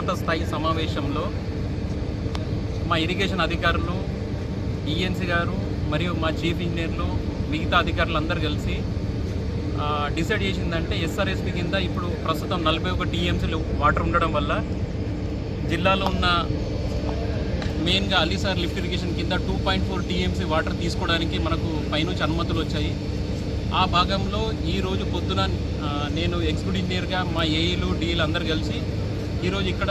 ఉన్నత స్థాయి సమావేశంలో మా ఇరిగేషన్ అధికారులు, ఈఎన్సీ గారు మరియు మా చీఫ్ ఇంజనీర్లు, మిగతా అధికారులు అందరూ కలిసి డిసైడ్ చేసిందంటే ఎస్ఆర్ఎస్పి కింద ఇప్పుడు ప్రస్తుతం 41 టీఎంసీలు వాటర్ ఉండడం వల్ల జిల్లాలో ఉన్న మెయిన్గా అలీసార్ లిఫ్ట్ ఇరిగేషన్ కింద 2.4 టీఎంసీ వాటర్ తీసుకోవడానికి మనకు పైనుంచి అనుమతులు వచ్చాయి. ఆ భాగంలో ఈరోజు పొద్దున నేను ఎగ్జిక్యూటివ్ ఇంజనీర్గా మా ఏఈలు డీలు అందరు కలిసి ఈరోజు ఇక్కడ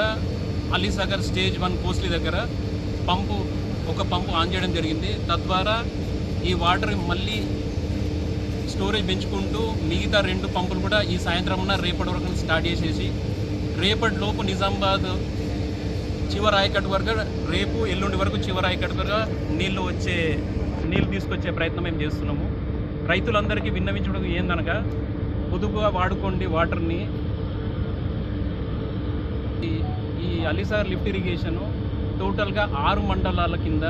అలీసాగర్ స్టేజ్ 1 కోస్లీ దగ్గర ఒక పంపు ఆన్ చేయడం జరిగింది. తద్వారా ఈ వాటర్ మళ్ళీ స్టోరేజ్ పెంచుకుంటూ మిగతా 2 పంపులు కూడా ఈ సాయంత్రం రేపటి వరకు స్టార్ట్ చేసేసి రేపటి లోపు నిజామాబాద్ చివరాయకట్టు వరకు, రేపు ఎల్లుండి వరకు చివరాయకట్టు వరకు నీళ్ళు తీసుకొచ్చే ప్రయత్నం మేము చేస్తున్నాము. రైతులందరికీ విన్నవించడం ఏందనగా పొదుపుగా వాడుకోండి వాటర్ని. ఈ అలీసాగర్ లిఫ్ట్ ఇరిగేషను టోటల్గా 6 మండలాల కింద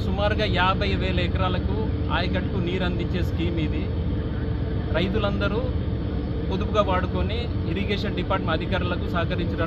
సుమారుగా 50,000 ఎకరాలకు ఆయకట్టుకు నీరు అందించే స్కీమ్ ఇది. రైతులందరూ పొదుపుగా వాడుకొని ఇరిగేషన్ డిపార్ట్మెంట్ అధికారులకు సహకరించడానికి